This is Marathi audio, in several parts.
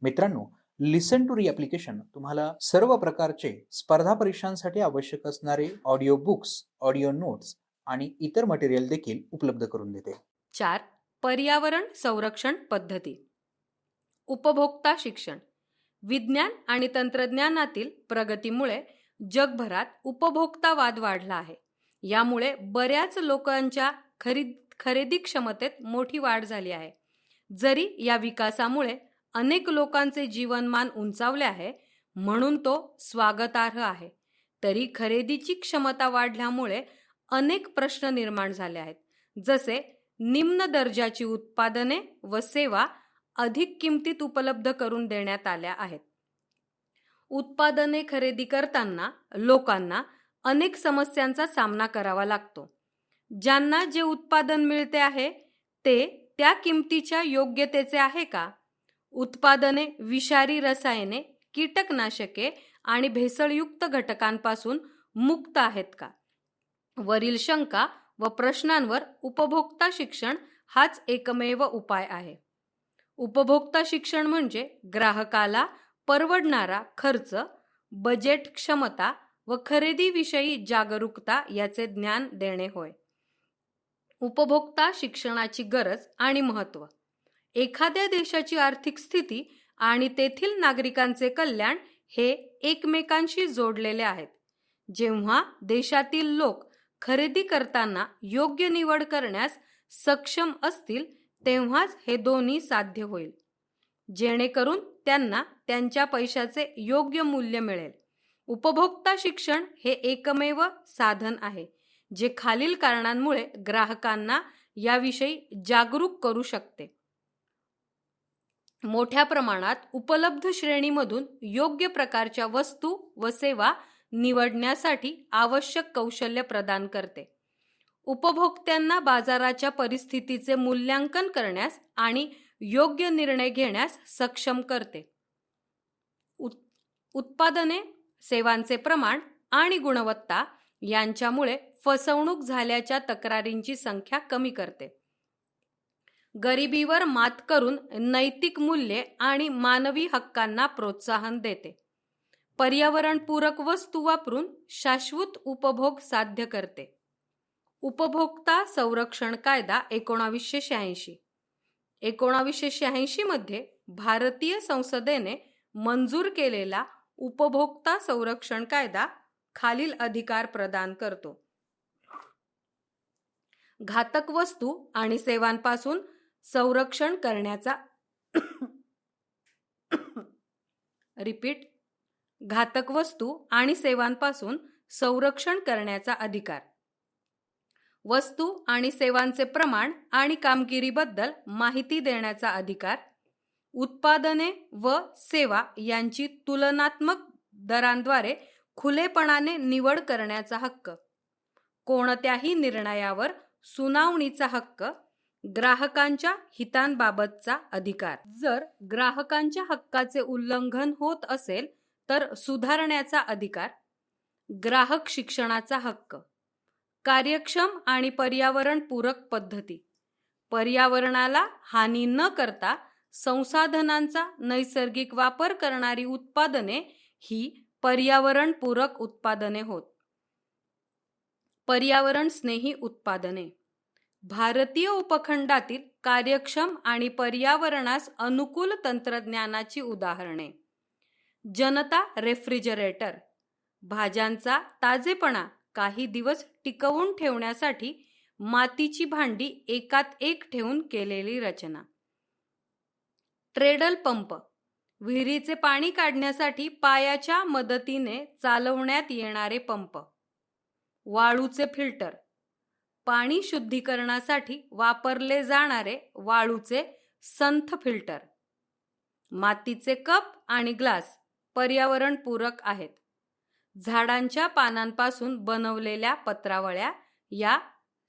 मित्रांनो, लिसन टू री ॲप्लिकेशन तुम्हाला सर्व प्रकारचे स्पर्धा परीक्षांसाठी आवश्यक असणारे ऑडिओ बुक्स, ऑडिओ नोट्स आणि इतर मटेरियल देखील उपलब्ध करून देते. 4. पर्यावरण संरक्षण पद्धती. उपभोक्ता शिक्षण. विज्ञान आणि तंत्रज्ञानातील प्रगतीमुळे जगभरात उपभोक्तावाद वाढला आहे. यामुळे बऱ्याच लोकांच्या खरेदी क्षमतेत मोठी वाढ झाली आहे. जरी या विकासामुळे अनेक लोकांचे जीवनमान उंचावले आहे, म्हणून तो स्वागतार्ह आहे, तरी खरेदीची क्षमता वाढल्यामुळे अनेक प्रश्न निर्माण झाले आहेत. जसे निम्न दर्जाची उत्पादने व सेवा अधिक किमतीत उपलब्ध करून देण्यात आल्या आहेत. उत्पादने खरेदी करताना लोकांना अनेक समस्यांचा सामना करावा लागतो. ज्यांना जे उत्पादन मिळते आहे ते त्या किमतीच्या योग्यतेचे आहे का? उत्पादने विषारी रसायने, कीटकनाशके आणि भेसळयुक्त घटकांपासून मुक्त आहेत का? वरील शंका व प्रश्नांवर उपभोक्ता शिक्षण हाच एकमेव उपाय आहे. उपभोक्ता शिक्षण म्हणजे ग्राहकाला परवडणारा खर्च, बजेट क्षमता व खरेदीविषयी जागरूकता याचे ज्ञान देणे होय. उपभोक्ता शिक्षणाची गरज आणि महत्त्व. एखाद्या देशाची आर्थिक स्थिती आणि तेथील नागरिकांचे कल्याण हे एकमेकांशी जोडलेले आहेत. जेव्हा देशातील लोक खरेदी करताना योग्य निवड करण्यास सक्षम असतील तेव्हाच हे दोन्ही साध्य होईल, जेणेकरून त्यांना त्यांच्या पैशाचे योग्य मूल्य मिळेल. उपभोक्ता शिक्षण हे एकमेव साधन आहे जे खालील कारणांमुळे ग्राहकांना याविषयी जागरूक करू शकते. मोठ्या प्रमाणात उपलब्ध श्रेणीमधून योग्य प्रकारच्या वस्तू व सेवा निवडण्यासाठी आवश्यक कौशल्य प्रदान करते. उपभोक्त्यांना बाजाराच्या परिस्थितीचे मूल्यांकन करण्यास आणि योग्य निर्णय घेण्यास सक्षम करते. उत्पादने, सेवांचे प्रमाण आणि गुणवत्ता यांच्यामुळे फसवणूक झाल्याच्या तक्रारींची संख्या कमी करते. गरिबीवर मात करून नैतिक मूल्ये आणि मानवी हक्कांना प्रोत्साहन देते. पर्यावरणपूरक वस्तू वापरून शाश्वत उपभोग साध्य करते. उपभोक्ता संरक्षण कायदा 1986. 1986 मध्ये भारतीय संसदेने मंजूर केलेला उपभोक्ता संरक्षण कायदा खालील अधिकार प्रदान करतो. घातक वस्तू आणि सेवांपासून संरक्षण करण्याचा घातक वस्तू आणि सेवांपासून संरक्षण करण्याचा अधिकार. वस्तू आणि सेवांचे प्रमाण आणि कामगिरीबद्दल माहिती देण्याचा अधिकार. उत्पादने व सेवा यांची तुलनात्मक दरांद्वारे खुलेपणाने निवड करण्याचा हक्क. कोणत्याही निर्णयावर सुनावणीचा हक्क. ग्राहकांच्या हितांबाबतचा अधिकार. जर ग्राहकांच्या हक्काचे उल्लंघन होत असेल तर सुधारण्याचा अधिकार. ग्राहक शिक्षणाचा हक्क. कार्यक्षम आणि पर्यावरणपूरक पद्धती. पर्यावरणाला हानी न करता संसाधनांचा नैसर्गिक वापर करणारी उत्पादने ही पर्यावरणपूरक उत्पादने होत. पर्यावरण स्नेही उत्पादने. भारतीय उपखंडातील कार्यक्षम आणि पर्यावरणास अनुकूल तंत्रज्ञानाची उदाहरणे. जनता रेफ्रिजरेटर. भाज्यांचा ताजेपणा काही दिवस टिकवून ठेवण्यासाठी मातीची भांडी एकात एक ठेवून केलेली रचना. ट्रेडल पंप. विहिरीचे पाणी काढण्यासाठी पायाच्या मदतीने चालवण्यात येणारे पंप. वाळूचे फिल्टर. पाणी शुद्धीकरणासाठी वापरले जाणारे वाळूचे संथ फिल्टर. मातीचे कप आणि ग्लास पर्यावरणपूरक आहेत. झाडांच्या पानांपासून बनवलेल्या पत्रावळ्या या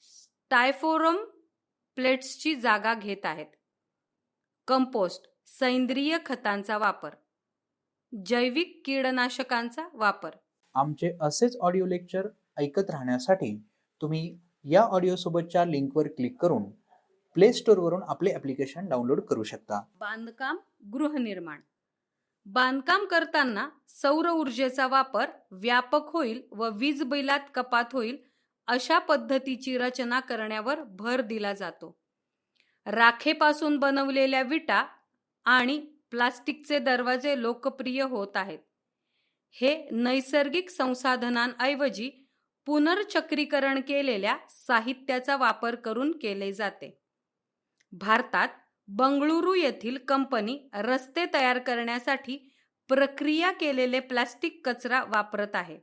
स्टायफोरम प्लेट्सची जागा घेत आहेत. कंपोस्ट. सेंद्रिय खतांचा वापर. जैविक कीडनाशकांचा वापर. आमचे असेच ऑडिओ लेक्चर ऐकत राहण्यासाठी तुम्ही या ऑडिओ सोबतच्या लिंकवर क्लिक करून प्ले स्टोअरवरून आपले ॲप्लिकेशन डाउनलोड करू शकता. बांधकाम, गृहनिर्माण. बांधकाम करताना सौर ऊर्जेचा वापर व्यापक होईल व वीज बिलात कपात होईल अशा पद्धतीची रचना करण्यावर भर दिला जातो. राखेपासून बनवलेल्या विटा आणि प्लास्टिकचे दरवाजे लोकप्रिय होत आहेत. हे नैसर्गिक संसाधनांऐवजी पुनर्चक्रीकरण केलेल्या साहित्याचा वापर करून केले जाते. भारतात बंगळुरू येथील कंपनी रस्ते तयार करण्यासाठी प्रक्रिया केलेले प्लास्टिक कचरा वापरत आहे.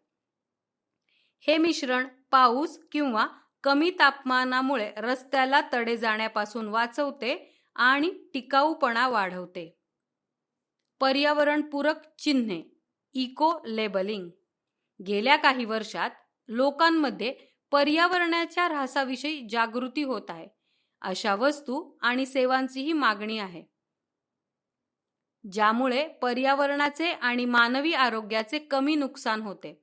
हे मिश्रण पाऊस किंवा कमी तापमानामुळे रस्त्याला तडे जाण्यापासून वाचवते आणि टिकाऊपणा वाढवते. पर्यावरणपूरक चिन्हे इको लेबलिंग. गेल्या काही वर्षात लोकांमध्ये पर्यावरणाच्या ऱ्हासाविषयी जागृती होत आहे. अशा वस्तू आणि सेवांचीही मागणी आहे ज्यामुळे पर्यावरणाचे आणि मानवी आरोग्याचे कमी नुकसान होते.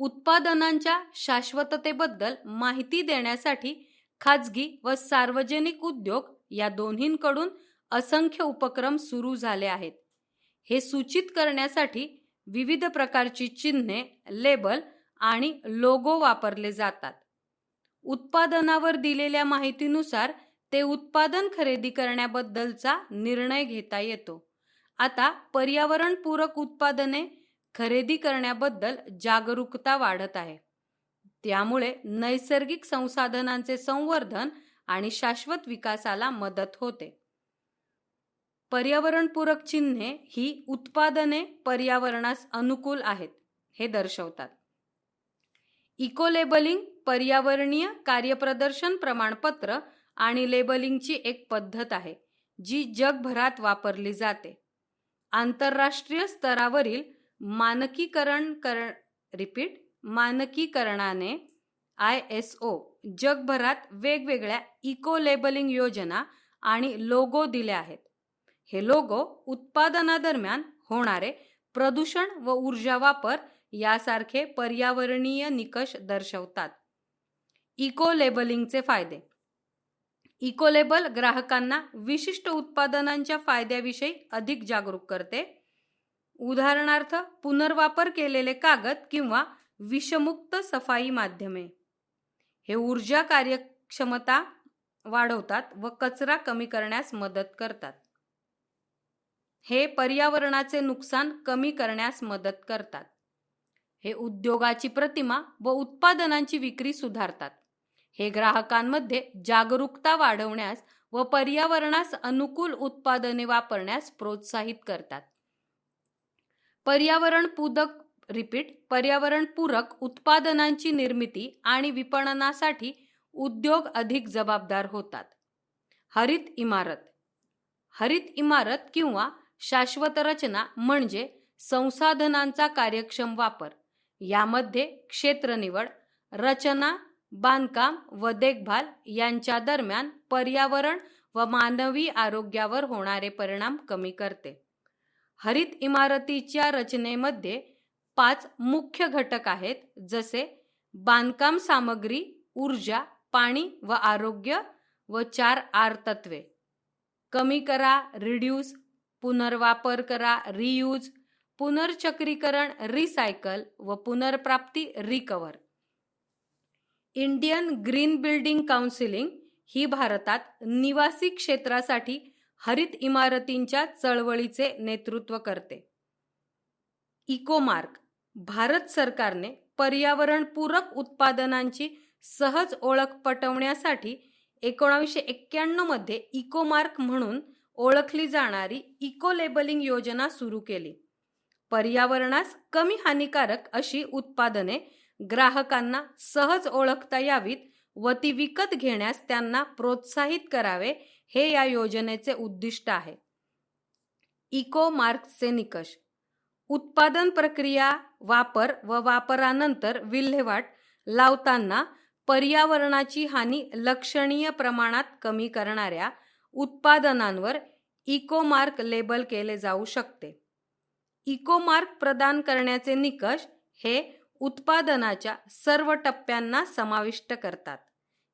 उत्पादनांच्या शाश्वततेबद्दल माहिती देण्यासाठी खाजगी व सार्वजनिक उद्योग या दोन्हींकडून असंख्य उपक्रम सुरू झाले आहेत. हे सूचित करण्यासाठी विविध प्रकारची चिन्हे, लेबल आणि लोगो वापरले जातात. उत्पादनावर दिलेल्या माहितीनुसार ते उत्पादन खरेदी करण्याबद्दलचा निर्णय घेता येतो. आता पर्यावरणपूरक उत्पादने खरेदी करण्याबद्दल जागरूकता वाढत आहे. त्यामुळे नैसर्गिक संसाधनांचे संवर्धन आणि शाश्वत विकासाला मदत होते. पर्यावरणपूरक चिन्हे ही उत्पादने पर्यावरणास अनुकूल आहेत हे दर्शवतात. इको लेबलिंग पर्यावरणीय कार्यप्रदर्शन प्रमाणपत्र आणि लेबलिंगची एक पद्धत आहे जी जगभरात वापरली जाते. आंतरराष्ट्रीय स्तरावरील मानकीकरणाने ISO जगभरात वेगवेगळ्या इको लेबलिंग योजना आणि लोगो दिले आहेत. हे लोगो उत्पादनादरम्यान होणारे प्रदूषण व ऊर्जा वापर यासारखे पर्यावरणीय निकष दर्शवतात. इको लेबलिंगचे फायदे. इको लेबल ग्राहकांना विशिष्ट उत्पादनांच्या फायद्याविषयी अधिक जागरूक करते. उदाहरणार्थ पुनर्वापर केलेले कागद किंवा विषमुक्त सफाई माध्यमे. हे ऊर्जा कार्यक्षमता वाढवतात व कचरा कमी करण्यास मदत करतात. हे पर्यावरणाचे नुकसान कमी करण्यास मदत करतात. हे उद्योगाची प्रतिमा व उत्पादनांची विक्री सुधारतात. हे ग्राहकांमध्ये जागरूकता वाढवण्यास व पर्यावरणास अनुकूल उत्पादने वापरण्यास प्रोत्साहित करतात. पर्यावरणपूरक उत्पादनांची निर्मिती आणि विपणनासाठी उद्योग अधिक जबाबदार होतात. हरित इमारत. हरित इमारत किंवा शाश्वत रचना म्हणजे संसाधनांचा कार्यक्षम वापर. यामध्ये क्षेत्र निवड, रचना, बांधकाम व देखभाल यांच्या दरम्यान पर्यावरण व मानवी आरोग्यावर होणारे परिणाम कमी करते. हरित इमारतीच्या रचनेमध्ये 5 मुख्य घटक आहेत, जसे बांधकाम सामग्री, ऊर्जा, पाणी व आरोग्य व 4 R तत्वे. कमी करा, रिड्यूस, पुनर्वापर करा, रियूज, पुनर्चक्रीकरण, रिसायकल व पुनर्प्राप्ती, recover. Indian green building counselling ही भारतात निवासी क्षेत्रासाठी हरित इमारतींच्या चळवळीचे नेतृत्व करते. इकोमार्क. भारत सरकारने पर्यावरणपूरक उत्पादनांची सहज ओळख पटवण्यासाठी 1991 मध्ये इकोमार्क म्हणून ओळखली जाणारी इको लेबलिंग योजना सुरू केली. पर्यावरणास कमी हानिकारक अशी उत्पादने ग्राहकांना सहज ओळखता यावीत व ती विकत घेण्यास त्यांना प्रोत्साहित करावे हे या योजनेचे उद्दिष्ट आहे. इको मार्क्सचे निकष. उत्पादन प्रक्रिया, वापर व वापरानंतर विल्हेवाट लावताना पर्यावरणाची हानी लक्षणीय प्रमाणात कमी करणाऱ्या उत्पादनांवर इकोमार्क लेबल केले जाऊ शकते. इकोमार्क प्रदान करण्याचे निकष हे उत्पादनाच्या सर्व टप्प्यांना समाविष्ट करतात.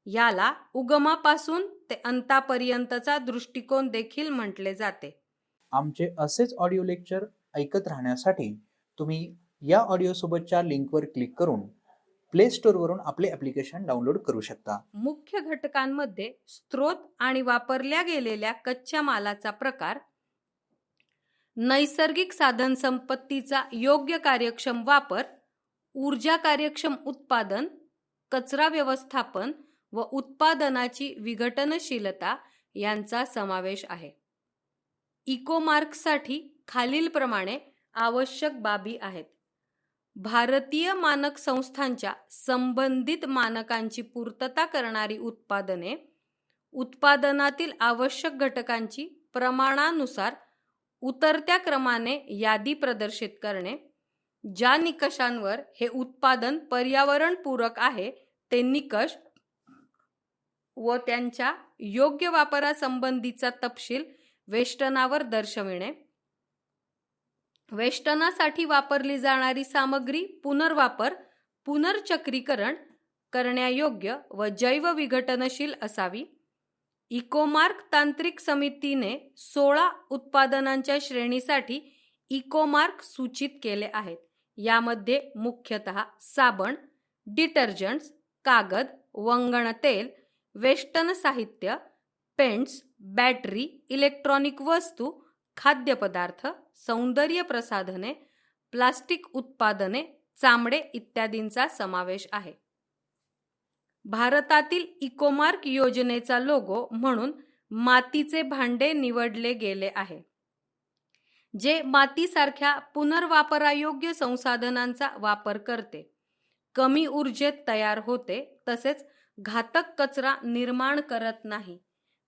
याला उगमापासून ते अंतापर्यंतचा दृष्टिकोन देखील म्हटले जाते. आमचे असेच ऑडिओ लेक्चर ऐकत राहण्यासाठी तुम्ही या ऑडिओसोबतच्या लिंकवर क्लिक करून प्ले स्टोअरवरून आपले ॲप्लिकेशन डाउनलोड करू शकता. मुख्य घटकांमध्ये स्त्रोत आणि वापरल्या गेलेल्या कच्च्या मालाचा प्रकार, नैसर्गिक साधन संपत्तीचा योग्य कार्यक्षम वापर, ऊर्जा कार्यक्षम उत्पादन, कचरा व्यवस्थापन व उत्पादनाची विघटनशीलता यांचा समावेश आहे. इकोमार्कसाठी खालीलप्रमाणे आवश्यक बाबी आहेत. भारतीय मानक संस्थांच्या संबंधित मानकांची पूर्तता करणारी उत्पादने, उत्पादनातील आवश्यक घटकांची प्रमाणानुसार उतरत्या क्रमाने यादी प्रदर्शित करणे, ज्या निकषांवर हे उत्पादन पर्यावरणपूरक आहे ते निकष व त्यांच्या योग्य वापरासंबंधीचा तपशील वेष्टनावर दर्शविणे, वेष्टनासाठी वापरली जाणारी सामग्री पुनर्वापर, पुनर्चक्रीकरण करण्यायोग्य व जैव विघटनशील असावी. इकोमार्क तांत्रिक समितीने 16 उत्पादनांच्या श्रेणीसाठी इकोमार्क सूचित केले आहेत. यामध्ये मुख्यतः साबण, डिटर्जंट्स, कागद, वंगण तेल, वेष्टन साहित्य, पेंट्स, बॅटरी, इलेक्ट्रॉनिक वस्तू, खाद्यपदार्थ, सौंदर्य प्रसाधने, प्लास्टिक उत्पादने, चामडे इत्यादींचा समावेश आहे. भारतातील इकोमार्क योजनेचा लोगो म्हणून मातीचे भांडे निवडले गेले आहे, जे मातीसारख्या पुनर्वापरायोग्य संसाधनांचा वापर करते, कमी ऊर्जेत तयार होते, तसेच घातक कचरा निर्माण करत नाही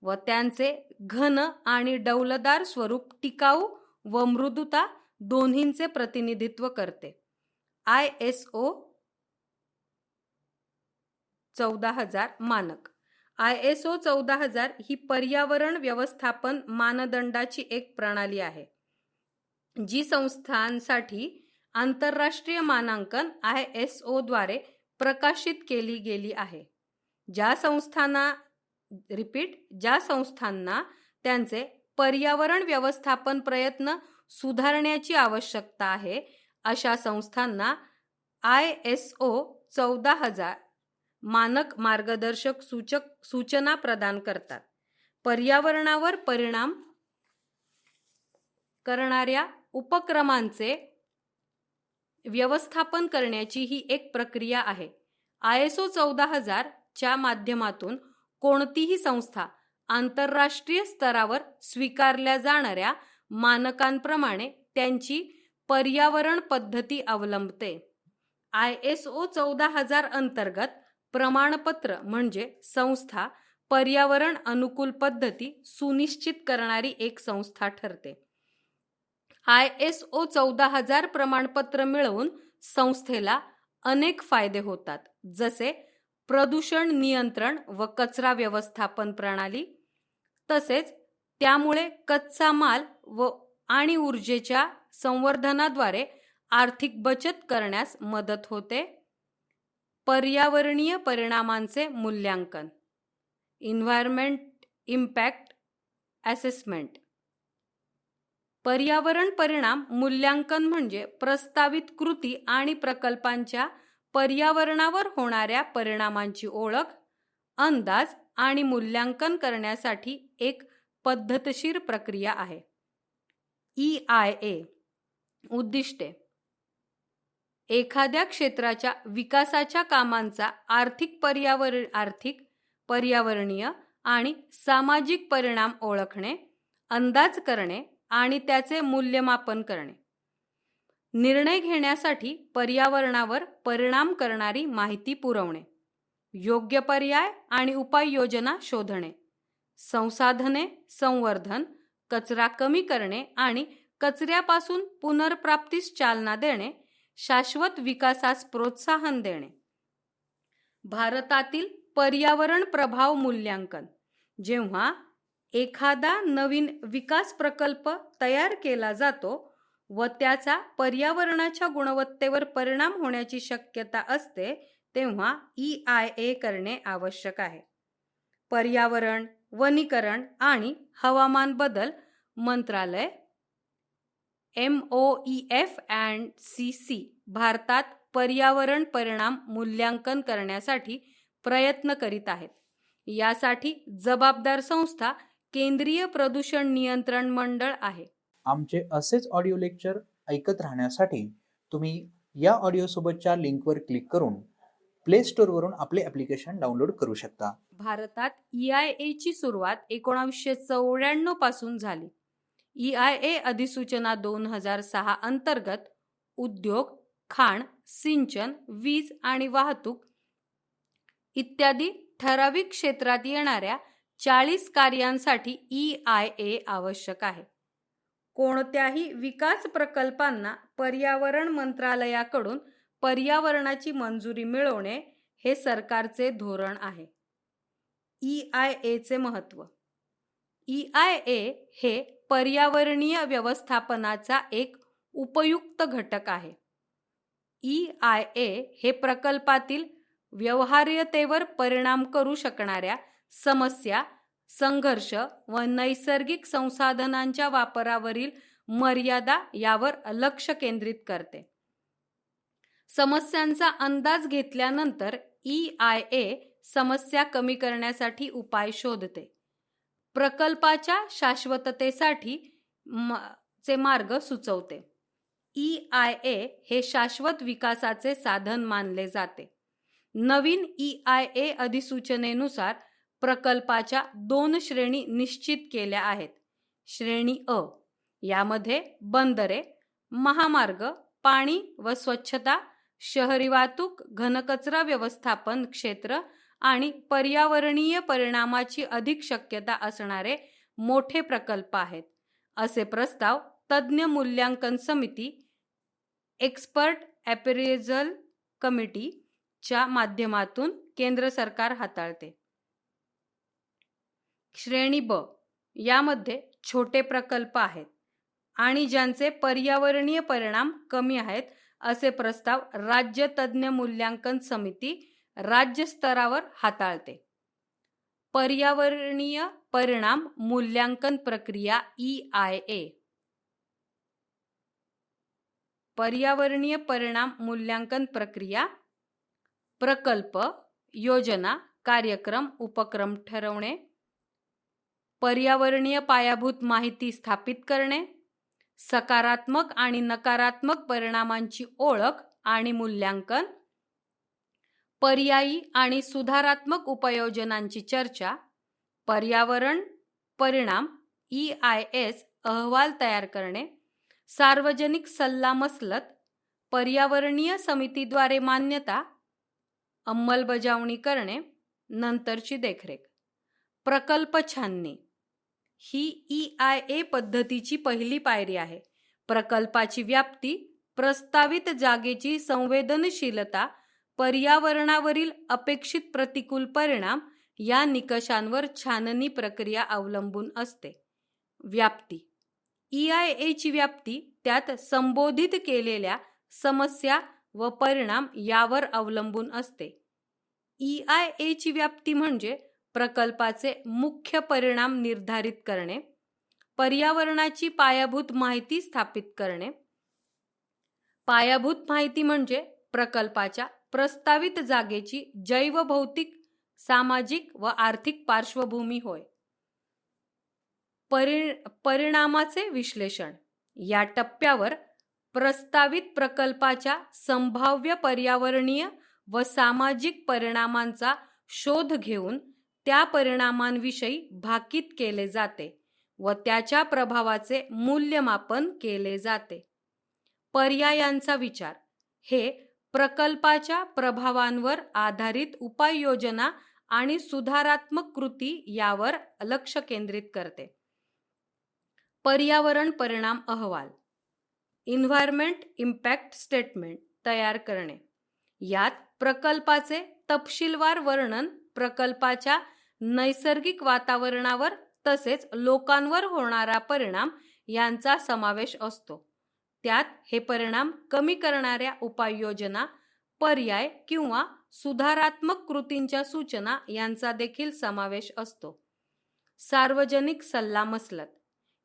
व त्यांचे घन आणि डौलदार स्वरूप टिकाऊ व मृदुता दोन्हींचे प्रतिनिधित्व करते. ISO 14000 मानक. ISO 14000 ही पर्यावरण व्यवस्थापन मानदंडाची एक प्रणाली आहे, जी संस्थांसाठी आंतरराष्ट्रीय मानांकन ISO द्वारे प्रकाशित केली गेली आहे. ज्या संस्थांना त्यांचे पर्यावरण व्यवस्थापन प्रयत्न सुधारण्याची आवश्यकता आहे, अशा संस्थांना ISO 14000 मानक मार्गदर्शक सूचना प्रदान करतात. पर्यावरणावर परिणाम करणाऱ्या उपक्रमांचे व्यवस्थापन करण्याची ही एक प्रक्रिया आहे. ISO 14000 च्या माध्यमातून कोणतीही संस्था आंतरराष्ट्रीय स्तरावर स्वीकारल्या जाणाऱ्या मानकांप्रमाणे त्यांची पर्यावरण पद्धती अवलंबते. ISO 14000 अंतर्गत प्रमाणपत्र म्हणजे संस्था पर्यावरण अनुकूल पद्धती सुनिश्चित करणारी एक संस्था ठरते. ISO 14000 प्रमाणपत्र मिळवून संस्थेला अनेक फायदे होतात, जसे प्रदूषण नियंत्रण व कचरा व्यवस्थापन प्रणाली, तसेच त्यामुळे कच्चा माल आणि ऊर्जेच्या संवर्धनाद्वारे आर्थिक बचत करण्यास मदत होते. पर्यावरणीय परिणामांचे मूल्यांकन, एन्व्हायरमेंट इम्पॅक्ट असेसमेंट. पर्यावरण परिणाम मूल्यांकन म्हणजे प्रस्तावित कृती आणि प्रकल्पांच्या पर्यावरणावर होणाऱ्या परिणामांची ओळख, अंदाज आणि मूल्यांकन करण्यासाठी एक पद्धतशीर प्रक्रिया आहे. EIA उद्दिष्टे: एखाद्या क्षेत्राच्या विकासाच्या कामांचा आर्थिक, पर्यावरणीय आणि सामाजिक परिणाम ओळखणे, अंदाज करणे आणि त्याचे मूल्यमापन करणे. निर्णय घेण्यासाठी पर्यावरणावर परिणाम करणारी माहिती पुरवणे. योग्य पर्याय आणि उपाययोजना शोधणे. संसाधने संवर्धन, कचरा कमी करणे आणि कचऱ्यापासून पुनर्प्राप्तीस चालना देणे, शाश्वत विकासास प्रोत्साहन देणे. भारतातील पर्यावरण प्रभाव मूल्यांकन: जेव्हा एखादा नवीन विकास प्रकल्प तयार केला जातो व त्याचा पर्यावरणाच्या गुणवत्तेवर परिणाम होण्याची शक्यता असते, तेव्हा EIA करणे आवश्यक आहे. पर्यावरण, वनीकरण आणि हवामान बदल मंत्रालय MOEF and CC भारतात पर्यावरण परिणाम मूल्यांकन करण्यासाठी प्रयत्न करीत आहेत. यासाठी जबाबदार संस्था केंद्रीय प्रदूषण नियंत्रण मंडळ आहे. आमचे असेच ऑडिओ लेक्चर ऐकत राहण्यासाठी तुम्ही या ऑडिओ सोबतच्या लिंकवर क्लिक करून प्ले स्टोअरवरून आपले ॲप्लिकेशन डाउनलोड करू शकता. भारतात EIA ची सुरुवात 1994 पासून झाली. EIA अधिसूचना 2006 अंतर्गत उद्योग, खाण, सिंचन, वीज आणि वाहतूक इत्यादी ठराविक क्षेत्रात येणाऱ्या 40 कार्यांसाठी EIA आवश्यक आहे. कोणत्याही विकास प्रकल्पांना पर्यावरण मंत्रालयाकडून पर्यावरणाची मंजुरी मिळवणे हे सरकारचे धोरण आहे. EIA चे महत्त्व. EIA हे पर्यावरणीय व्यवस्थापनाचा एक उपयुक्त घटक आहे. EIA हे प्रकल्पातील व्यवहार्यतेवर परिणाम करू शकणाऱ्या समस्या, संघर्ष व नैसर्गिक संसाधनांच्या वापरावरील मर्यादा यावर लक्ष केंद्रित करते. समस्यांचा अंदाज घेतल्यानंतर EIA समस्या कमी करण्यासाठी उपाय शोधते. प्रकल्पाच्या शाश्वततेसाठी चे मार्ग सुचवते. EIA हे शाश्वत विकासाचे साधन मानले जाते. नवीन EIA अधिसूचनेनुसार प्रकल्पाच्या 2 श्रेणी निश्चित केल्या आहेत. श्रेणी अ यामध्ये बंदरे, महामार्ग, पाणी व स्वच्छता, शहरी वाहतूक, घनकचरा व्यवस्थापन क्षेत्र आणि पर्यावरणीय परिणामाची अधिक शक्यता असणारे मोठे प्रकल्प आहेत. असे प्रस्ताव तज्ञ मूल्यांकन समिती एक्सपर्ट अप्रेझल कमिटीच्या माध्यमातून केंद्र सरकार हाताळते. श्रेणी ब यामध्ये छोटे प्रकल्प आहेत आणि ज्यांचे पर्यावरणीय परिणाम कमी आहेत असे प्रस्ताव राज्य तज्ञ मूल्यांकन समिती राज्य स्तरावर हाताळते. पर्यावरणीय परिणाम मूल्यांकन प्रक्रिया EIA. पर्यावरणीय परिणाम मूल्यांकन प्रक्रिया प्रकल्प, योजना, कार्यक्रम, उपक्रम ठरवणे, पर्यावरणीय पायाभूत माहिती स्थापित करणे, सकारात्मक आणि नकारात्मक परिणामांची ओळख आणि मूल्यांकन, पर्यायी आणि सुधारात्मक उपाययोजनांची चर्चा, पर्यावरण परिणाम EIS अहवाल तयार करणे, सार्वजनिक सल्लामसलत, पर्यावरणीय समितीद्वारे मान्यता, अंमलबजावणी करणे, नंतरची देखरेख. प्रकल्प छाननी ही EIA पद्धतीची पहिली पायरी आहे. प्रकल्पाची व्याप्ती, प्रस्तावित जागेची संवेदनशीलता, पर्यावरणावरील अपेक्षित प्रतिकूल परिणाम या निकषांवर छाननी प्रक्रिया अवलंबून असते. व्याप्ती. EIA ची व्याप्ती त्यात संबोधित केलेल्या समस्या व परिणाम यावर अवलंबून असते. EIA ची व्याप्ती म्हणजे प्रकल्पाचे मुख्य परिणाम निर्धारित करणे, पर्यावरणाची पायाभूत माहिती स्थापित करणे. पायाभूत माहिती म्हणजे प्रकल्पाच्या प्रस्तावित जागेची जैवभौतिक, सामाजिक व आर्थिक पार्श्वभूमी होय. परिणामाचे विश्लेषण. या टप्प्यावर प्रस्तावित प्रकल्पाच्या संभाव्य पर्यावरणीय व सामाजिक परिणामांचा शोध घेऊन त्या परिणामांविषयी भाकीत केले जाते व त्याच्या प्रभावाचे मूल्यमापन केले जाते. पर्यायांचा विचार हे प्रकल्पाच्या प्रभावांवर आधारित उपाययोजना आणि सुधारात्मक कृती यावर लक्ष केंद्रित करते. पर्यावरण परिणाम अहवाल एन्व्हायरमेंट इम्पॅक्ट स्टेटमेंट तयार करणे. यात प्रकल्पाचे तपशीलवार वर्णन, प्रकल्पाच्या नैसर्गिक वातावरणावर तसेच लोकांवर होणारा परिणाम यांचा समावेश असतो. त्यात हे परिणाम कमी करणाऱ्या उपाययोजना, पर्याय किंवा सुधारात्मक कृतींच्या सूचना यांचा देखील समावेश असतो. सार्वजनिक सल्लामसलत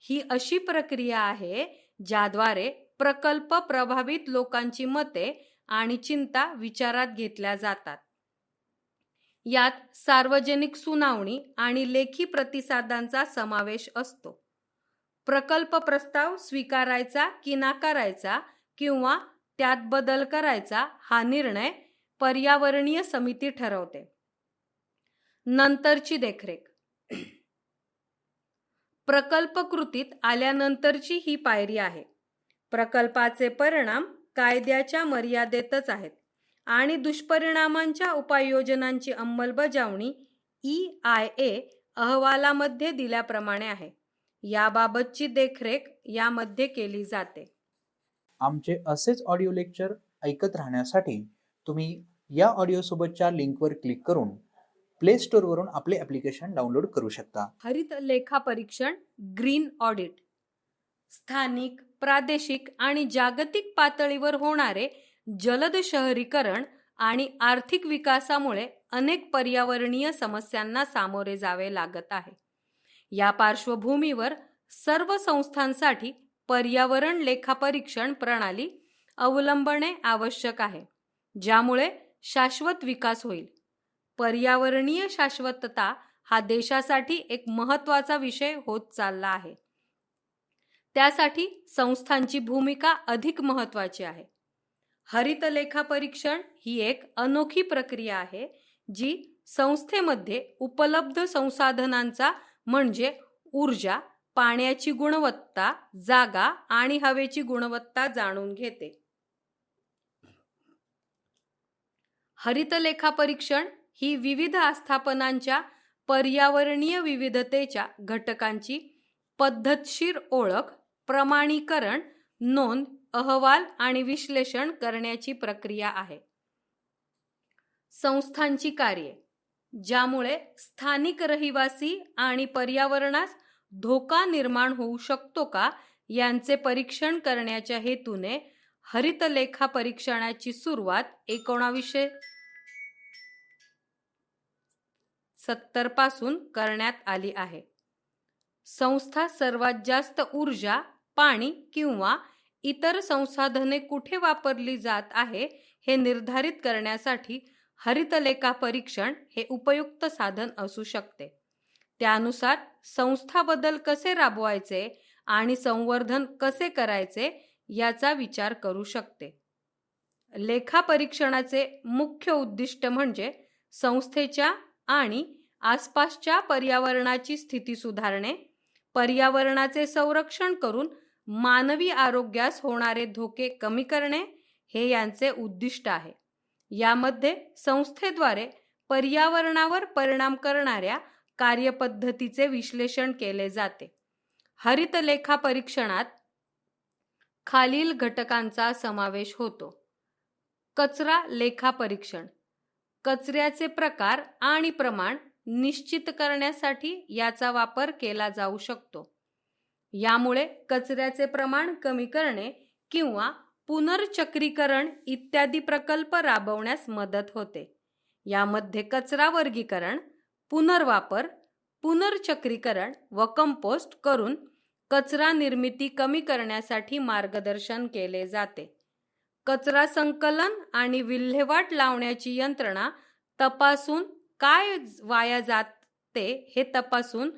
ही अशी प्रक्रिया आहे ज्याद्वारे प्रकल्प प्रभावित लोकांची मते आणि चिंता विचारात घेतल्या जातात. यात सार्वजनिक सुनावणी आणि लेखी प्रतिसादांचा समावेश असतो. प्रकल्प प्रस्ताव स्वीकारायचा की नाकारायचा किंवा त्यात बदल करायचा हा निर्णय पर्यावरणीय समिती ठरवते. नंतरची देखरेख. प्रकल्प कृतीत आल्यानंतरची ही पायरी आहे. प्रकल्पाचे परिणाम कायद्याच्या मर्यादेतच आहेत आणि दुष्परिणामांच्या उपाययोजनांची अंमलबजावणी EIA अहवालामध्ये दिल्याप्रमाणे आहे. याबाबतची देखरेख यामध्ये केली जाते. आमचे असेच ऑडिओ लेक्चर ऐकत राहण्यासाठी तुम्ही या ऑडिओसोबतच्या लिंकवर क्लिक करून प्ले स्टोअरवरून आपले ॲप्लिकेशन डाउनलोड करू शकता. हरित लेखा परीक्षण ग्रीन ऑडिट. स्थानिक, प्रादेशिक आणि जागतिक पातळीवर होणारे जलद शहरीकरण आणि आर्थिक विकासामुळे अनेक पर्यावरणीय समस्यांना सामोरे जावे लागत आहे. या पार्श्वभूमीवर सर्व संस्थांसाठी पर्यावरण लेखापरीक्षण प्रणाली अवलंबणे आवश्यक आहे, ज्यामुळे शाश्वत विकास होईल. पर्यावरणीय शाश्वतता हा देशासाठी एक महत्त्वाचा विषय होत चालला आहे. त्यासाठी संस्थांची भूमिका अधिक महत्त्वाची आहे. हरित लेखापरीक्षण ही एक अनोखी प्रक्रिया आहे जी संस्थेमध्ये उपलब्ध संसाधनांचा म्हणजे ऊर्जा, पाण्याची गुणवत्ता, जागा आणि हवेची गुणवत्ता जाणून घेते. हरित लेखापरीक्षण ही विविध आस्थापनांच्या पर्यावरणीय विविधतेच्या घटकांची पद्धतशीर ओळख, प्रमाणीकरण, नोंद, अहवाल आणि विश्लेषण करण्याची प्रक्रिया आहे. संस्थांची कार्ये, ज्यामुळे स्थानिक रहिवासी आणि पर्यावरणास धोका निर्माण होऊ शकतो का यांचे परीक्षण करण्याच्या हेतूने हरित लेखा परीक्षणाची सुरुवात 1970 पासून करण्यात आली आहे. संस्था सर्वात जास्त ऊर्जा, पाणी किंवा इतर संसाधने कुठे वापरली जात आहे हे निर्धारित करण्यासाठी हरित लेखा परीक्षण हे उपयुक्त साधन असू शकते. त्यानुसार संस्था बदल कसे राबवायचे आणि संवर्धन कसे करायचे याचा विचार करू शकते. लेखा परीक्षणाचे मुख्य उद्दिष्ट म्हणजे संस्थेच्या आणि आसपासच्या पर्यावरणाची स्थिती सुधारणे, पर्यावरणाचे संरक्षण करून मानवी आरोग्यास होणारे धोके कमी करणे हे यांचे उद्दिष्ट आहे. यामध्ये संस्थेद्वारे पर्यावरणावर परिणाम करणाऱ्या कार्यपद्धतीचे विश्लेषण केले जाते. हरित लेखा परीक्षणात खालील घटकांचा समावेश होतो. कचरा लेखा परीक्षण. कचऱ्याचे प्रकार आणि प्रमाण निश्चित करण्यासाठी याचा वापर केला जाऊ शकतो. यामुळे कचऱ्याचे प्रमाण कमी करणे किंवा पुनर्चक्रीकरण इत्यादी प्रकल्प राबवण्यास मदत होते. यामध्ये कचरा वर्गीकरण, पुनर्वापर, पुनर्चक्रीकरण व कंपोस्ट करून कचरा निर्मिती कमी करण्यासाठी मार्गदर्शन केले जाते. कचरा संकलन आणि विल्हेवाट लावण्याची यंत्रणा तपासून काय वाया जाते हे तपासून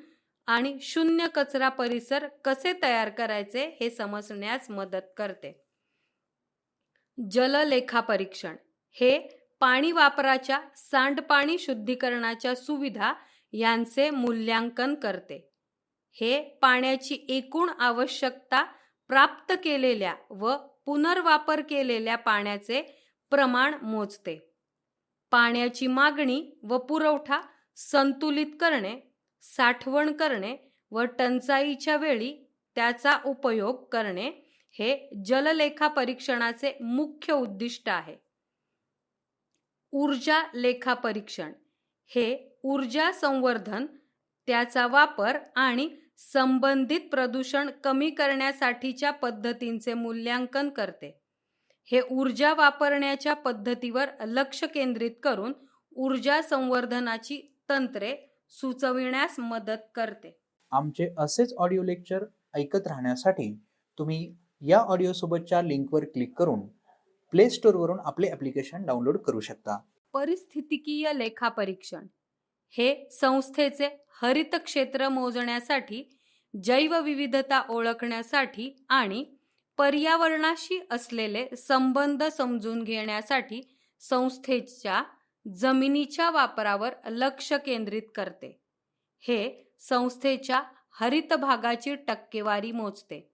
आणि शून्य कचरा परिसर कसे तयार करायचे हे समजण्यास मदत करते. जललेखा परीक्षण हे पाणी वापराच्या, सांडपाणी शुद्धीकरणाच्या सुविधा यांचे मूल्यांकन करते. हे पाण्याची एकूण आवश्यकता, प्राप्त केलेल्या व पुनर्वापर केलेल्या पाण्याचे प्रमाण मोजते. पाण्याची मागणी व पुरवठा संतुलित करणे, साठवण करणे व टंचाईच्या वेळी त्याचा उपयोग करणे हे जललेखा परीक्षणाचे मुख्य उद्दिष्ट आहे. ऊर्जा लेखा परीक्षण हे ऊर्जा संवर्धन, त्याचा वापर आणि संबंधित प्रदूषण कमी करण्यासाठीच्या पद्धतींचे मूल्यांकन करते. हे ऊर्जा वापरण्याच्या पद्धतीवर लक्ष केंद्रित करून ऊर्जा संवर्धनाची तंत्रे सुचविण्यास मदत करते. आमचे असेच ऑडिओ लेक्चर ऐकत राहण्यासाठी तुम्ही या ऑडिओसोबतच्या लिंकवर क्लिक करून प्ले स्टोअरवरून आपले ॲप्लिकेशन डाउनलोड करू शकता. परिस्थितिकीय लेखापरीक्षण हे संस्थेचे हरित क्षेत्र मोजण्यासाठी, जैवविविधता ओळखण्यासाठी आणि पर्यावरणाशी असलेले संबंध समजून घेण्यासाठी संस्थेच्या जमिनीच्या वापरावर लक्ष केंद्रित करते. हे संस्थेच्या हरित भागाची टक्केवारी मोजते.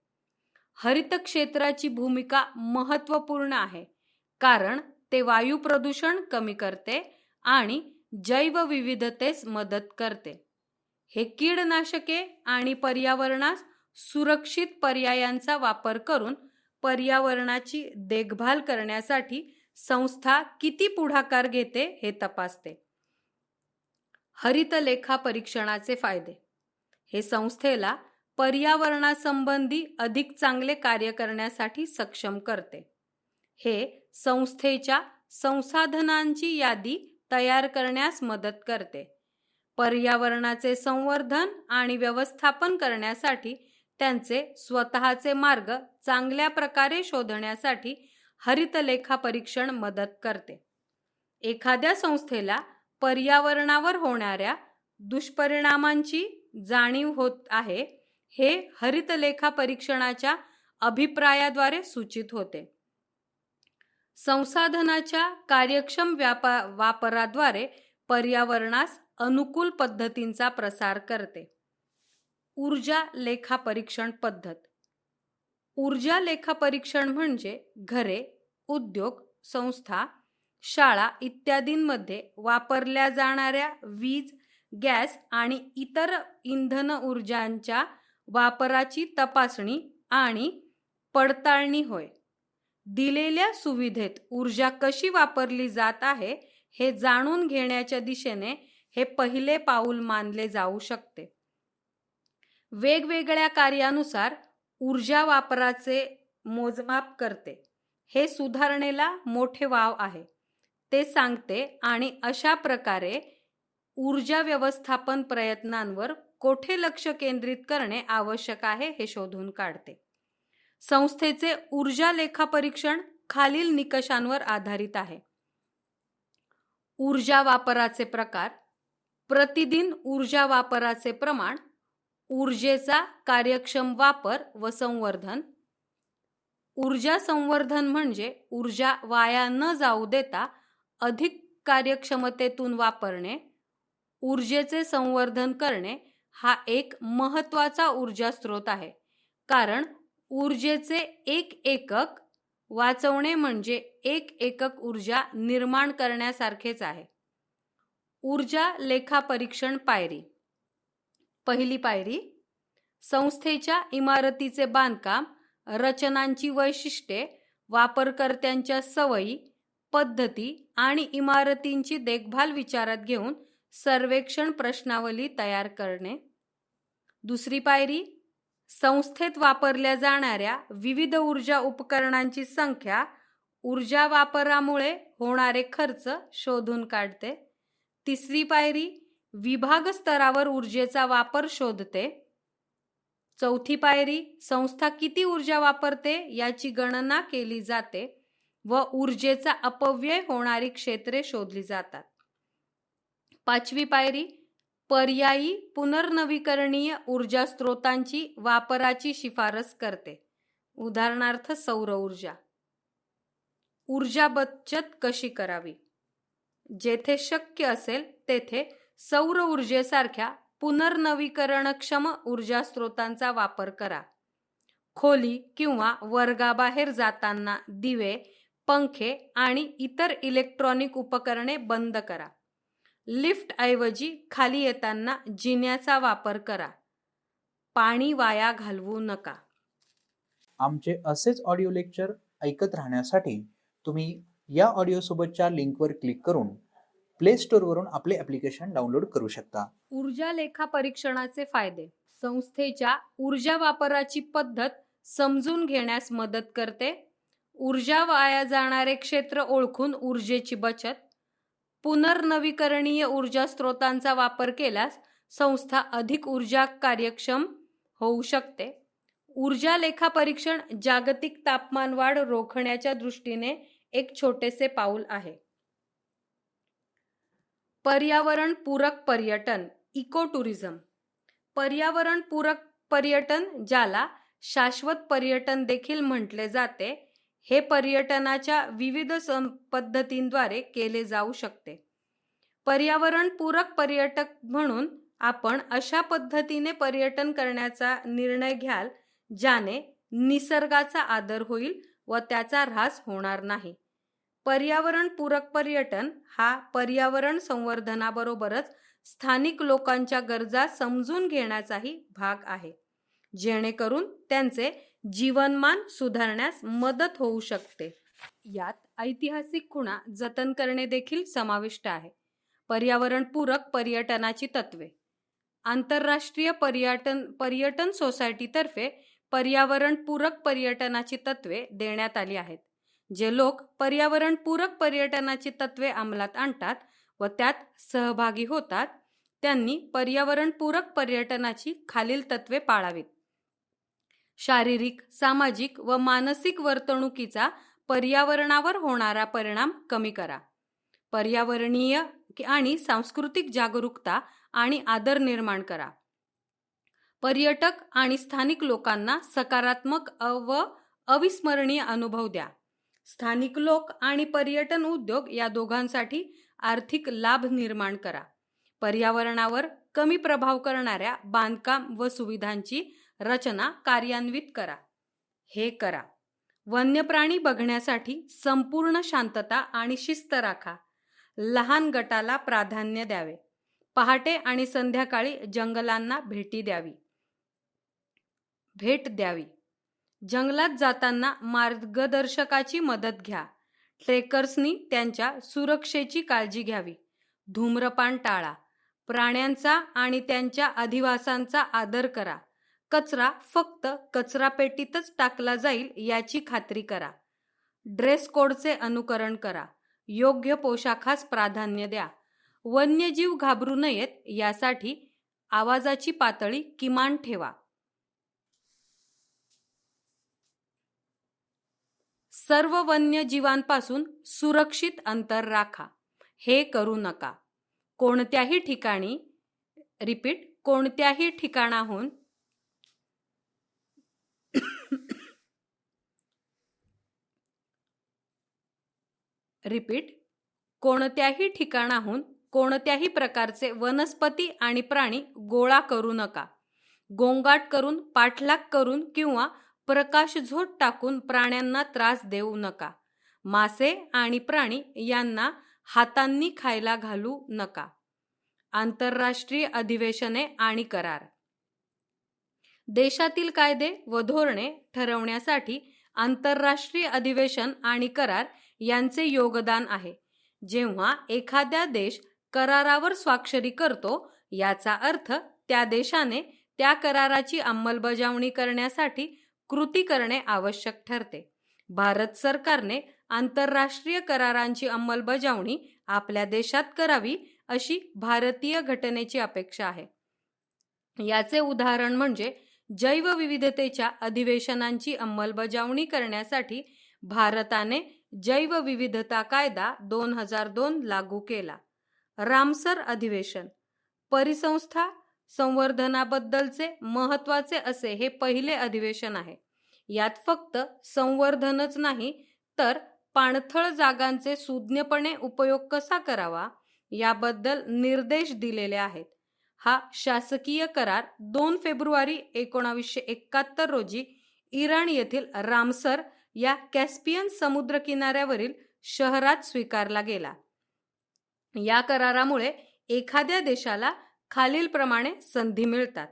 हरित क्षेत्राची भूमिका महत्त्वपूर्ण आहे, कारण ते वायू प्रदूषण कमी करते आणि जैवविविधतेस मदत करते. हे कीडनाशके आणि पर्यावरणास सुरक्षित पर्यायांचा वापर करून पर्यावरणाची देखभाल करण्यासाठी संस्था किती पुढाकार घेते हे तपासते. हरित लेखा परीक्षणाचे फायदे. हे संस्थेला पर्यावरणासंबंधी अधिक चांगले कार्य करण्यासाठी सक्षम करते. हे संस्थेच्या संसाधनांची यादी तयार करण्यास मदत करते. पर्यावरणाचे संवर्धन आणि व्यवस्थापन करण्यासाठी त्यांचे स्वतःचे मार्ग चांगल्या प्रकारे शोधण्यासाठी हरित लेखा परीक्षण मदत करते. एखाद्या संस्थेला पर्यावरणावर होणाऱ्या दुष्परिणामांची जाणीव होत आहे हे हरित लेखा परीक्षणाच्या अभिप्रायाद्वारे सूचित होते. संसाधनाच्या कार्यक्षम वापराद्वारे पर्यावरणास अनुकूल पद्धतींचा प्रसार करते. ऊर्जा लेखा परीक्षण पद्धत. ऊर्जा लेखा परीक्षण म्हणजे घरे, उद्योग, संस्था, शाळा इत्यादींमध्ये वापरल्या जाणाऱ्या वीज, गॅस आणि इतर इंधन ऊर्जांच्या वापराची तपासणी आणि पडताळणी होय. दिलेल्या सुविधेत ऊर्जा कशी वापरली जात आहे हे जाणून घेण्याच्या दिशेने हे पहिले पाऊल मानले जाऊ शकते. वेगवेगळ्या कार्यानुसार ऊर्जा वापराचे मोजमाप करते. हे सुधारणेला मोठे वाव आहे. ते सांगते आणि अशा प्रकारे ऊर्जा व्यवस्थापन प्रयत्नांवर कोठे लक्ष केंद्रित करणे आवश्यक आहे हे शोधून काढते. संस्थेचे ऊर्जा लेखा परीक्षण खालील निकषांवर आधारित आहे. ऊर्जा वापराचे प्रकार, प्रतिदिन ऊर्जा वापराचे प्रमाण, ऊर्जेचा कार्यक्षम वापर व संवर्धन. ऊर्जा संवर्धन म्हणजे ऊर्जा वाया न जाऊ देता अधिक कार्यक्षमतेतून वापरणे. ऊर्जेचे संवर्धन करणे हा एक महत्त्वाचा ऊर्जा स्रोत आहे, कारण ऊर्जेचे एक एकक वाचवणे म्हणजे एक एकक ऊर्जा निर्माण करण्यासारखेच आहे. ऊर्जा लेखा परीक्षण पायरी. पहिली पायरी, संस्थेच्या इमारतीचे बांधकाम, रचनांची वैशिष्ट्ये, वापरकर्त्यांच्या सवयी, पद्धती आणि इमारतींची देखभाल विचारात घेऊन सर्वेक्षण प्रश्नावली तयार करणे. दुसरी पायरी, संस्थेत वापरल्या जाणाऱ्या विविध ऊर्जा उपकरणांची संख्या, ऊर्जा वापरामुळे होणारे खर्च शोधून काढते. तिसरी पायरी, विभाग स्तरावर ऊर्जेचा वापर शोधते. चौथी पायरी, संस्था किती ऊर्जा वापरते याची गणना केली जाते व ऊर्जेचा अपव्यय होणारी क्षेत्रे शोधली जातात. पाचवी पायरी, पर्यायी पुनर्नवीकरणीय ऊर्जा स्रोतांची वापराची शिफारस करते. उदाहरणार्थ सौर ऊर्जा. ऊर्जा बचत कशी करावी? जेथे शक्य असेल तेथे सौर ऊर्जेसारख्या पुनर्नवीकरणक्षम ऊर्जा स्रोतांचा वापर करा. खोली किंवा वर्गाबाहेर जाताना दिवे, पंखे आणि इतर इलेक्ट्रॉनिक उपकरणे बंद करा. लिफ्ट ऐवजी खाली येताना जिन्याचा वापर करा. पाणी वाया घालवू नका. आमचे असेच ऑडिओ लेक्चर ऐकत राहण्यासाठी तुम्ही या ऑडिओसोबतच्या लिंकवर क्लिक करून प्ले स्टोअरवरून आपले ॲप्लिकेशन डाउनलोड करू शकता. ऊर्जा लेखा परीक्षणाचे फायदे. संस्थेच्या ऊर्जा वापराची पद्धत समजून घेण्यास मदत करते. ऊर्जा वाया जाणारे क्षेत्र ओळखून ऊर्जेची बचत. पुनर्नवीकरणीय ऊर्जा स्रोतांचा वापर केल्यास संस्था अधिक ऊर्जा कार्यक्षम होऊ शकते. ऊर्जा लेखा परीक्षण जागतिक तापमान वाढ रोखण्याच्या दृष्टीने एक छोटेसे पाऊल आहे. पर्यावरण पूरक पर्यटन इको टुरिझम. पर्यावरण पूरक पर्यटन, ज्याला शाश्वत पर्यटन देखील म्हटले जाते, हे पर्यटनाच्या विविध पद्धतींद्वारे केले जाऊ शकते. पर्यावरण पूरक पर्यटक म्हणून आपण अशा पद्धतीने पर्यटन करण्याचा निर्णय घ्याल ज्याने निसर्गाचा आदर होईल व त्याचा ऱ्हास होणार नाही. पर्यावरण पूरक पर्यटन हा पर्यावरण संवर्धनाबरोबरच स्थानिक लोकांच्या गरजा समजून घेण्याचाही भाग आहे, जेणेकरून त्यांचे जीवनमान सुधारण्यास मदत होऊ शकते. यात ऐतिहासिक खुणा जतन करणे देखील समाविष्ट आहे. पर्यावरण पूरक पर्यटनाची तत्वे. आंतरराष्ट्रीय पर्यटन सोसायटीतर्फे पर्यावरण पूरक पर्यटनाची तत्वे देण्यात आली आहेत. जे लोक पर्यावरण पूरक पर्यटनाची तत्वे अंमलात आणतात व त्यात सहभागी होतात, त्यांनी पर्यावरण पूरक पर्यटनाची खालील तत्वे पाळावीत. शारीरिक, सामाजिक व मानसिक वर्तणुकीचा पर्यावरणावर होणारा परिणाम कमी करा. पर्यावरणीय आणि सांस्कृतिक जागरूकता आणि आदर निर्माण करा. पर्यटक आणि स्थानिक लोकांना सकारात्मक व अविस्मरणीय अनुभव द्या. स्थानिक लोक आणि पर्यटन उद्योग या दोघांसाठी आर्थिक लाभ निर्माण करा. पर्यावरणावर कमी प्रभाव करणाऱ्या बांधकाम व सुविधांची रचना कार्यान्वित करा. हे करा. वन्य प्राणी बघण्यासाठी संपूर्ण शांतता आणि शिस्त राखा. लहान गटाला प्राधान्य द्यावे. पहाटे आणि संध्याकाळी जंगलांना भेट द्यावी. जंगलात जाताना मार्गदर्शकाची मदत घ्या. ट्रेकर्सनी त्यांच्या सुरक्षेची काळजी घ्यावी. धूम्रपान टाळा. प्राण्यांचा आणि त्यांच्या अधिवासांचा आदर करा. कचरा फक्त कचरापेटीतच टाकला जाईल याची खात्री करा. ड्रेस कोडचे अनुकरण करा. योग्य पोशाखास प्राधान्य द्या. वन्यजीव घाबरू नयेत यासाठी आवाजाची पातळी किमान ठेवा. सर्व वन्यजीवांपासून सुरक्षित अंतर राखा. हे करू नका. कोणत्याही ठिकाणाहून कोणत्याही प्रकारचे वनस्पती आणि प्राणी गोळा करू नका. गोंगाट करून, पाठलाग करून किंवा प्रकाशझोत टाकून प्राण्यांना त्रास देऊ नका. मासे आणि प्राणी यांना हातांनी खायला घालू नका. आंतरराष्ट्रीय अधिवेशने आणि करार. देशातील कायदे व धोरणे ठरवण्यासाठी आंतरराष्ट्रीय अधिवेशन आणि करार यांचे योगदान आहे. जेव्हा एखादा देश करारावर स्वाक्षरी करतो, याचा अर्थ त्या देशाने त्या कराराची अंमलबजावणी करण्यासाठी कृती करणे आवश्यक ठरते. भारत सरकारने आंतरराष्ट्रीय करारांची अंमलबजावणी आपल्या देशात करावी अशी भारतीय घटनेची अपेक्षा आहे. याचे उदाहरण म्हणजे जैवविविधतेच्या अधिवेशनांची अंमलबजावणी करण्यासाठी भारताने जैवविविधता कायदा 2002 लागू केला. रामसर अधिवेशन परिसंस्था संवर्धनाबद्दलचे महत्त्वाचे असे हे पहिले अधिवेशन आहे. यात फक्त संवर्धनच नाही तर पाणथळ जागांचे सुज्ञपणे उपयोग कसा करावा याबद्दल निर्देश दिलेले आहेत. हा शासकीय करार 2 फेब्रुवारी 1971 रोजी इराण येथील रामसर या कॅस्पियन समुद्र किनाऱ्यावरील शहरात स्वीकारला गेला. या करारामुळे एखाद्या देशाला खालीलप्रमाणे संधी मिळतात.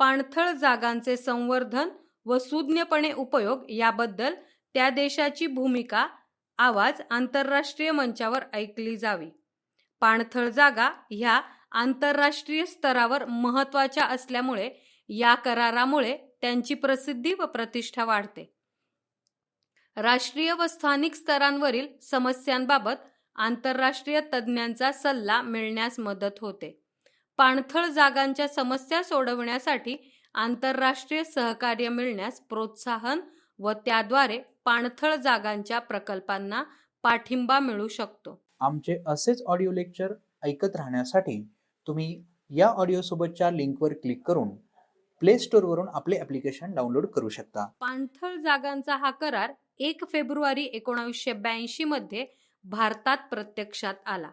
पाणथळ जागांचे संवर्धन व सुज्ञपणे उपयोग याबद्दल त्या देशाची भूमिका, आवाज आंतरराष्ट्रीय मंचावर ऐकली जावी. पाणथळ जागा ह्या आंतरराष्ट्रीय स्तरावर महत्त्वाच्या असल्यामुळे या करारामुळे त्यांची प्रसिद्धी व प्रतिष्ठा वाढते. राष्ट्रीय व स्थानिक स्तरांवरील समस्यांबाबत आंतरराष्ट्रीय तज्ज्ञांचा सल्ला मिळण्यास मदत होते. पाणथळ जागांच्या समस्या सोडवण्यासाठी आंतरराष्ट्रीय सहकार्य मिळण्यास प्रोत्साहन व त्याद्वारे पाणथळ जागांच्या प्रकल्पांना पाठिंबा मिळू शकतो. आमचे असेच ऑडिओ लेक्चर ऐकत राहण्यासाठी तुम्ही या ऑडिओ सोबतच्या लिंकवर क्लिक करून प्ले स्टोअरवरून आपले ॲप्लिकेशन डाउनलोड करू शकता. पाणथळ जागांचा हा करार 1 फेब्रुवारी 1982 मध्ये भारतात प्रत्यक्षात आला.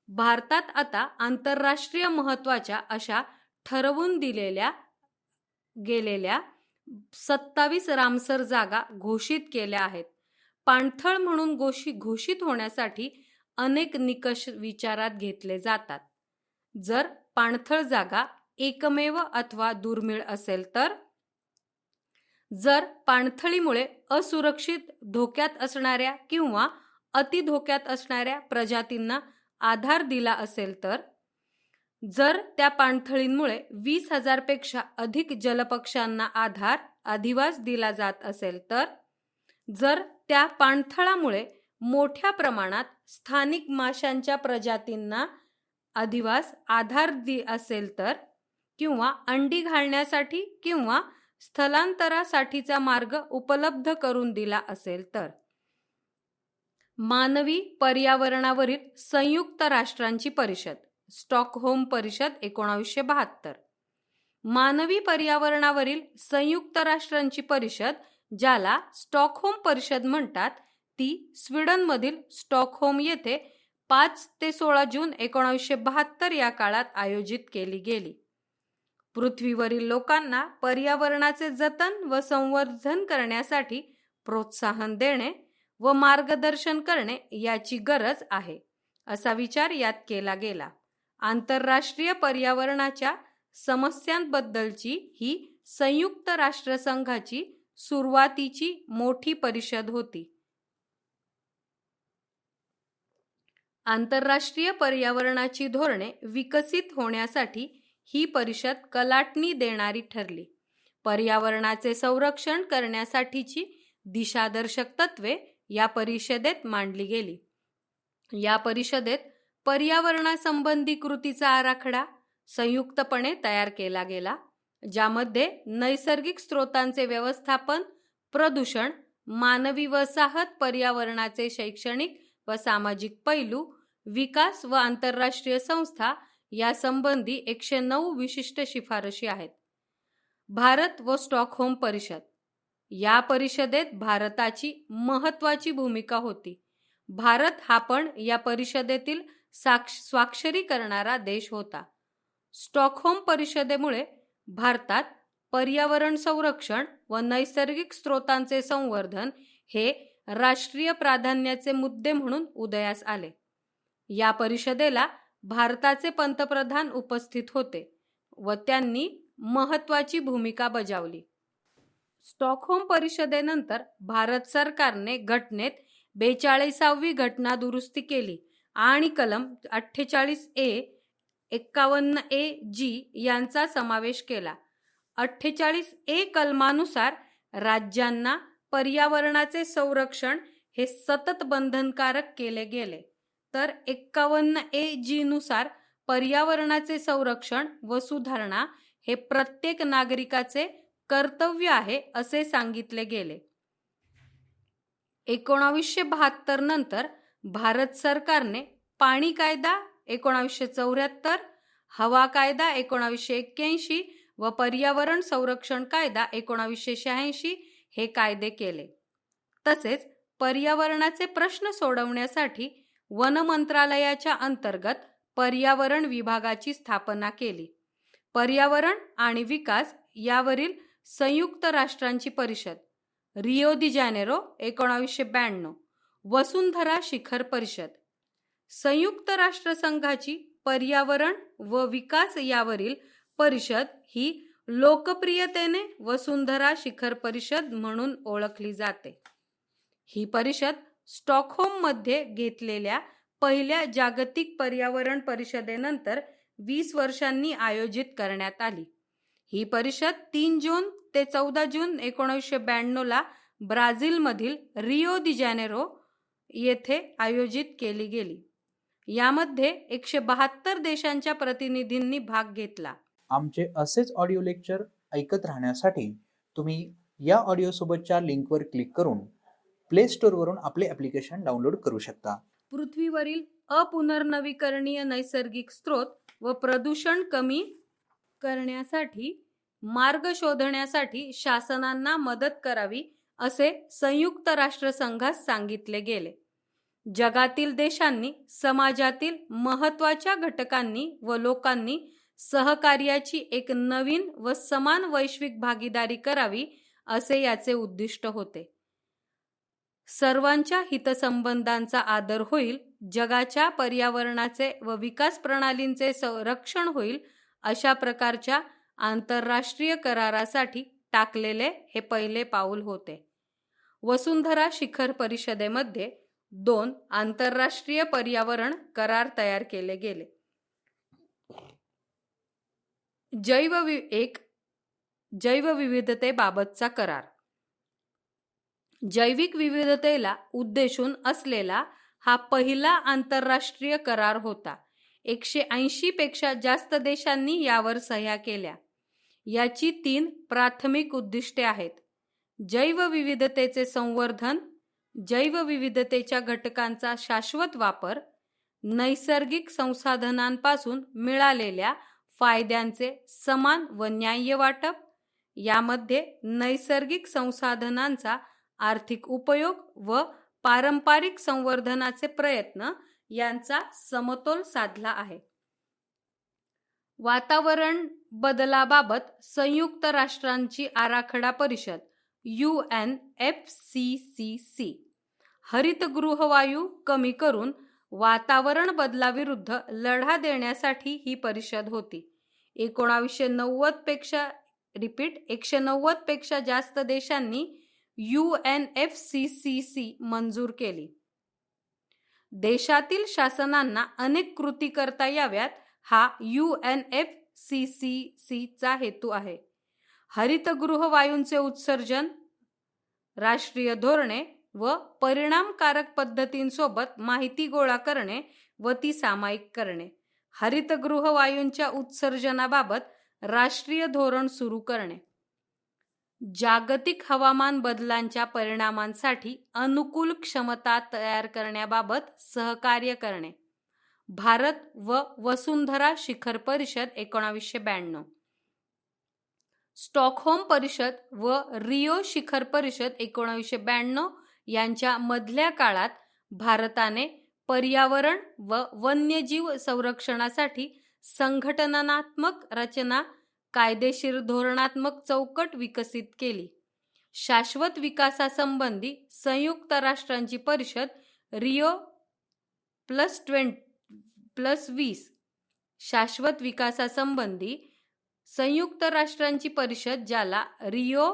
भारतात आता आंतरराष्ट्रीय महत्त्वाच्या अशा ठरवून दिलेल्या गेलेल्या 27 रामसर जागा घोषित केल्या आहेत. पाणथळ म्हणून घोषित होण्यासाठी अनेक निकष विचारात घेतले जातात. जर पाणथळ जागा एकमेव अथवा दुर्मिळ असेल तर, जर पाणथळीमुळे असुरक्षित, धोक्यात असणाऱ्या किंवा अति धोक्यात असणाऱ्या प्रजातींना आधार दिला असेल तर, जर त्या पाणथळींमुळे 20,000 पेक्षा अधिक जलपक्ष्यांना अधिवास दिला जात असेल तर, जर त्या पाणथळामुळे मोठ्या प्रमाणात स्थानिक माशांच्या प्रजातींना आधार असेल तर, किंवा अंडी घालण्यासाठी किंवा स्थलांतरासाठीचा मार्ग उपलब्ध करून दिला असेल तर. मानवी पर्यावरणावरील संयुक्त राष्ट्रांची परिषद, स्टॉकहोम परिषद 1972. मानवी पर्यावरणावरील संयुक्त राष्ट्रांची परिषद, ज्याला स्टॉकहोम परिषद म्हणतात, ती स्वीडनमधील स्टॉकहोम येथे 5 ते 16 जून 1972 या काळात आयोजित केली गेली. पृथ्वीवरील लोकांना पर्यावरणाचे जतन व संवर्धन करण्यासाठी प्रोत्साहन देणे व मार्गदर्शन करणे याची गरज आहे, असा विचार यात केला गेला. आंतरराष्ट्रीय पर्यावरणाच्या समस्यांबद्दलची ही संयुक्त राष्ट्रसंघाची सुरुवातीची मोठी परिषद होती. आंतरराष्ट्रीय पर्यावरणाची धोरणे विकसित होण्यासाठी ही परिषद कलाटणी देणारी ठरली. पर्यावरणाचे संरक्षण करण्यासाठीची दिशादर्शक तत्त्वे या परिषदेत मांडली गेली. या परिषदेत पर्यावरणासंबंधी कृतीचा आराखडा संयुक्तपणे तयार केला गेला, ज्यामध्ये नैसर्गिक स्रोतांचे व्यवस्थापन, प्रदूषण, मानवी वसाहत, पर्यावरणाचे शैक्षणिक व सामाजिक पैलू, विकास व आंतरराष्ट्रीय संस्था यासंबंधी 109 विशिष्ट शिफारशी आहेत. भारत व स्टॉकहोम परिषद. या परिषदेत भारताची महत्त्वाची भूमिका होती. भारत हा पण या परिषदेतील स्वाक्षरी करणारा देश होता. स्टॉकहोम परिषदेमुळे भारतात पर्यावरण संरक्षण व नैसर्गिक स्रोतांचे संवर्धन हे राष्ट्रीय प्राधान्याचे मुद्दे म्हणून उदयास आले. या परिषदेला भारताचे पंतप्रधान उपस्थित होते व त्यांनी महत्त्वाची भूमिका बजावली. स्टॉकहोम परिषदेनंतर भारत सरकारने घटनेत 42वी घटना दुरुस्ती केली आणि कलम 48A, 51A, G यांचा समावेश केला. 48A कलमानुसार राज्यांना पर्यावरणाचे संरक्षण हे सतत बंधनकारक केले गेले, तर 51A, G नुसार पर्यावरणाचे संरक्षण व सुधारणा हे प्रत्येक नागरिकाचे कर्तव्य आहे असे सांगितले गेले. 1972 नंतर भारत सरकारने पाणी कायदा 1974, हवा कायदा 1981 व पर्यावरण संरक्षण कायदा 1986 हे कायदे केले. तसेच पर्यावरणाचे प्रश्न सोडवण्यासाठी वन मंत्रालयाच्या अंतर्गत पर्यावरण विभागाची स्थापना केली. पर्यावरण आणि विकास यावरील संयुक्त राष्ट्रांची परिषद, रिओ दी जानेरो 1992. वसुंधरा शिखर परिषद. संयुक्त राष्ट्रसंघाची पर्यावरण व विकास यावरील परिषद ही लोकप्रियतेने वसुंधरा शिखर परिषद म्हणून ओळखली जाते. ही परिषद स्टॉकहोममध्ये घेतलेल्या पहिल्या जागतिक पर्यावरण परिषदेनंतर 20 वर्षांनी आयोजित करण्यात आली. ही परिषद 3 जून ते 14 जून 1992 ला ब्राझीलमधील रिओ दी जानेरो येथे आयोजित केली गेली. यामध्ये 172 देशांच्या प्रतिनिधींनी भाग घेतला. आमचे असेच ऑडिओ लेक्चर ऐकत राहण्यासाठी तुम्ही या ऑडिओसोबतच्या लिंकवर क्लिक करून प्ले स्टोअरवरून आपले ॲप्लिकेशन डाउनलोड करू शकता. पृथ्वीवरील अपुनर्नवीकरणीय नैसर्गिक स्रोत व प्रदूषण कमी करण्यासाठी मार्ग शोधण्यासाठी शासनांना मदत करावी असे संयुक्त राष्ट्रसंघास सांगितले गेले. जगातील देशांनी समाजातील महत्त्वाच्या घटकांनी व लोकांनी सहकार्याची एक नवीन व समान वैश्विक भागीदारी करावी असे याचे उद्दिष्ट होते. सर्वांच्या हितसंबंधांचा आदर होईल, जगाच्या पर्यावरणाचे व विकास प्रणालींचे संरक्षण होईल अशा प्रकारच्या आंतरराष्ट्रीय करारासाठी टाकलेले हे पहिले पाऊल होते. वसुंधरा शिखर परिषदेमध्ये 2 आंतरराष्ट्रीय पर्यावरण करार तयार केले गेले. जैवविविधतेबाबतचा करार. जैविक विविधतेला उद्देशून असलेला हा पहिला आंतरराष्ट्रीय करार होता. 180 पेक्षा जास्त देशांनी यावर सह्या केल्या. याची 3 प्राथमिक उद्दिष्टे आहेत: जैवविविधतेचे संवर्धन, जैवविविधतेच्या घटकांचा शाश्वत वापर, नैसर्गिक संसाधनांपासून मिळालेल्या फायद्यांचे समान व न्याय्य वाटप. यामध्ये नैसर्गिक संसाधनांचा आर्थिक उपयोग व पारंपरिक संवर्धनाचे प्रयत्न यांचा समतोल साधला आहे. वातावरण बदलाबाबत संयुक्त राष्ट्रांची आराखडा परिषद UNFCCC हरितगृहवायू कमी करून वातावरण बदलाविरुद्ध लढा देण्यासाठी ही परिषद होती. 190 पेक्षा जास्त देशांनी UNFCCC मंजूर केली. देशातील शासनांना अनेक कृती करता याव्यात हा UNFCCCचा हेतू आहे. हरितगृह वायूंचे उत्सर्जन, राष्ट्रीय धोरणे व परिणामकारक पद्धतींसोबत माहिती गोळा करणे व ती सामायिक करणे. हरितगृह वायूंच्या उत्सर्जनाबाबत राष्ट्रीय धोरण सुरू करणे. जागतिक हवामान बदलांच्या परिणामांसाठी अनुकूल क्षमता तयार करण्याबाबत सहकार्य करणे. भारत व वसुंधरा शिखर परिषद 1992. स्टॉकहोम परिषद व रिओ शिखर परिषद 1992 यांच्या मधल्या काळात भारताने पर्यावरण व वन्यजीव संरक्षणासाठी संघटनात्मक रचना, कायदेशीर धोरणात्मक चौकट विकसित केली. शाश्वत विकासासंबंधी संयुक्त राष्ट्रांची परिषद रिओ +20. शाश्वत विकासासंबंधी संयुक्त राष्ट्रांची परिषद, ज्याला रिओ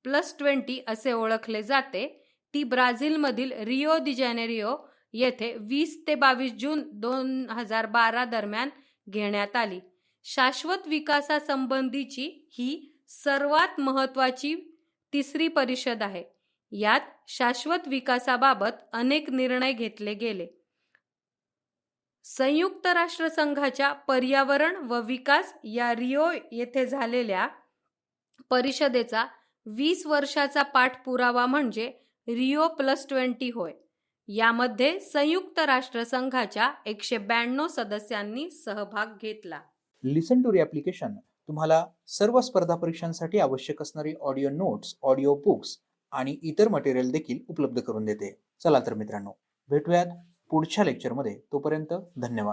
+20 असे ओळखले जाते, ती ब्राझीलमधील रिओ दी जानेरिओ येथे 20 ते 22 जून 2012 दरम्यान घेण्यात आली. शाश्वत विकासासंबंधीची ही सर्वात महत्त्वाची 3री परिषद आहे. यात शाश्वत विकासाबाबत अनेक निर्णय घेतले गेले. संयुक्त राष्ट्रसंघाच्या पर्यावरण व विकास या रिओ येथे झालेल्या परिषदेचा 20 वर्षाचा पाठपुरावा म्हणजे रिओ +20 होय. यामध्ये संयुक्त राष्ट्रसंघाच्या 192 सदस्यांनी सहभाग घेतला. लिसन टू ॲप्लिकेशन तुम्हाला सर्व स्पर्धा परीक्षांसाठी आवश्यक असणारी ऑडिओ नोट्स, ऑडिओ बुक्स आणि इतर मटेरियल देखील उपलब्ध करून देते. चला तर मित्रांनो, भेटूयात पुढच्या लेक्चरमध्ये. तोपर्यंत धन्यवाद.